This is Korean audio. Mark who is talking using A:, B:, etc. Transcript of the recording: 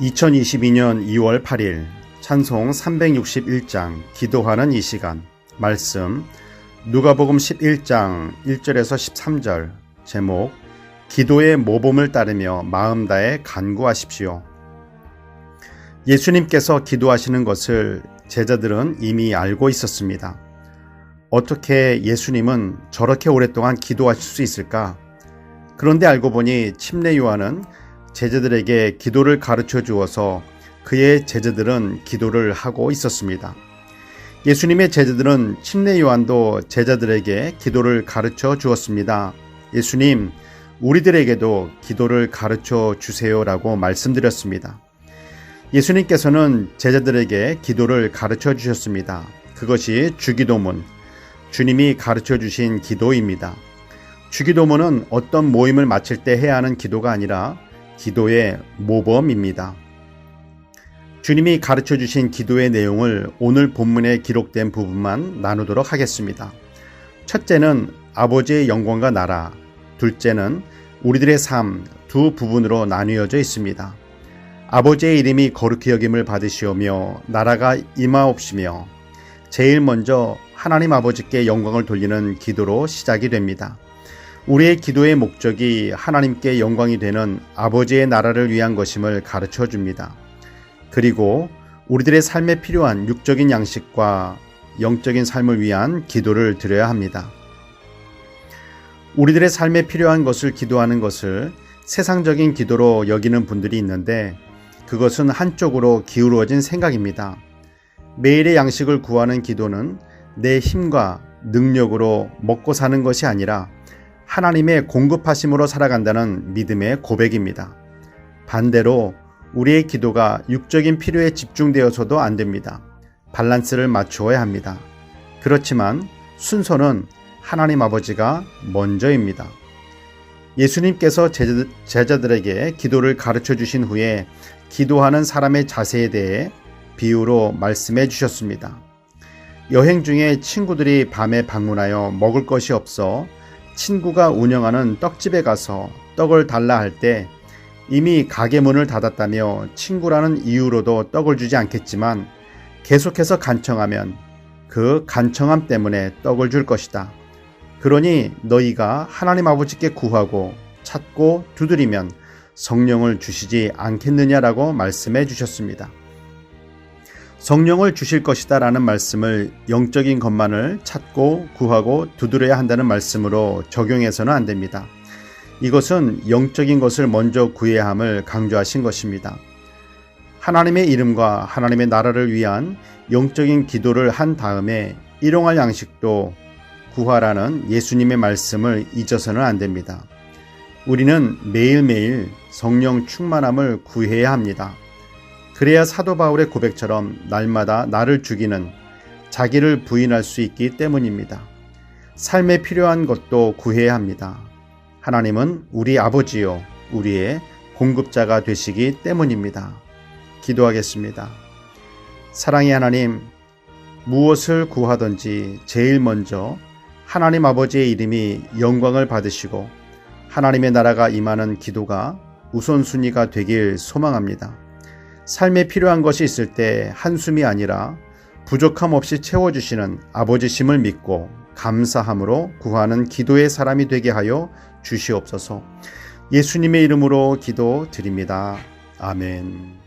A: 2022년 2월 8일 찬송 361장 기도하는 이 시간 말씀 누가복음 11장 1절에서 13절 제목 기도의 모범을 따르며 마음 다해 간구하십시오. 예수님께서 기도하시는 것을 제자들은 이미 알고 있었습니다. 어떻게 예수님은 저렇게 오랫동안 기도하실 수 있을까? 그런데 알고 보니 침례 요한은 제자들에게 기도를 가르쳐 주어서 그의 제자들은 기도를 하고 있었습니다. 예수님의 제자들은 침례 요한도 제자들에게 기도를 가르쳐 주었습니다. 예수님, 우리들에게도 기도를 가르쳐 주세요라고 말씀드렸습니다. 예수님께서는 제자들에게 기도를 가르쳐 주셨습니다. 그것이 주기도문, 주님이 가르쳐 주신 기도입니다. 주기도문은 어떤 모임을 마칠 때 해야 하는 기도가 아니라 기도의 모범입니다. 주님이 가르쳐 주신 기도의 내용을 오늘 본문에 기록된 부분만 나누도록 하겠습니다. 첫째는 아버지의 영광과 나라, 둘째는 우리들의 삶 두 부분으로 나뉘어져 있습니다. 아버지의 이름이 거룩히 여김을 받으시오며 나라가 임하옵시며 제일 먼저 하나님 아버지께 영광을 돌리는 기도로 시작이 됩니다. 우리의 기도의 목적이 하나님께 영광이 되는 아버지의 나라를 위한 것임을 가르쳐 줍니다. 그리고 우리들의 삶에 필요한 육적인 양식과 영적인 삶을 위한 기도를 드려야 합니다. 우리들의 삶에 필요한 것을 기도하는 것을 세상적인 기도로 여기는 분들이 있는데 그것은 한쪽으로 기울어진 생각입니다. 매일의 양식을 구하는 기도는 내 힘과 능력으로 먹고 사는 것이 아니라 하나님의 공급하심으로 살아간다는 믿음의 고백입니다. 반대로 우리의 기도가 육적인 필요에 집중되어서도 안 됩니다. 밸런스를 맞추어야 합니다. 그렇지만 순서는 하나님 아버지가 먼저입니다. 예수님께서 제자들에게 기도를 가르쳐 주신 후에 기도하는 사람의 자세에 대해 비유로 말씀해 주셨습니다. 여행 중에 친구들이 밤에 방문하여 먹을 것이 없어 친구가 운영하는 떡집에 가서 떡을 달라 할 때 이미 가게 문을 닫았다며 친구라는 이유로도 떡을 주지 않겠지만 계속해서 간청하면 그 간청함 때문에 떡을 줄 것이다. 그러니 너희가 하나님 아버지께 구하고 찾고 두드리면 성령을 주시지 않겠느냐라고 말씀해 주셨습니다. 성령을 주실 것이다 라는 말씀을 영적인 것만을 찾고 구하고 두드려야 한다는 말씀으로 적용해서는 안 됩니다. 이것은 영적인 것을 먼저 구해야 함을 강조하신 것입니다. 하나님의 이름과 하나님의 나라를 위한 영적인 기도를 한 다음에 일용할 양식도 구하라는 예수님의 말씀을 잊어서는 안 됩니다. 우리는 매일매일 성령 충만함을 구해야 합니다. 그래야 사도 바울의 고백처럼 날마다 나를 죽이는 자기를 부인할 수 있기 때문입니다. 삶에 필요한 것도 구해야 합니다. 하나님은 우리 아버지요 우리의 공급자가 되시기 때문입니다. 기도하겠습니다. 사랑의 하나님, 무엇을 구하든지 제일 먼저 하나님 아버지의 이름이 영광을 받으시고 하나님의 나라가 임하는 기도가 우선순위가 되길 소망합니다. 삶에 필요한 것이 있을 때 한숨이 아니라 부족함 없이 채워주시는 아버지심을 믿고 감사함으로 구하는 기도의 사람이 되게 하여 주시옵소서. 예수님의 이름으로 기도드립니다. 아멘.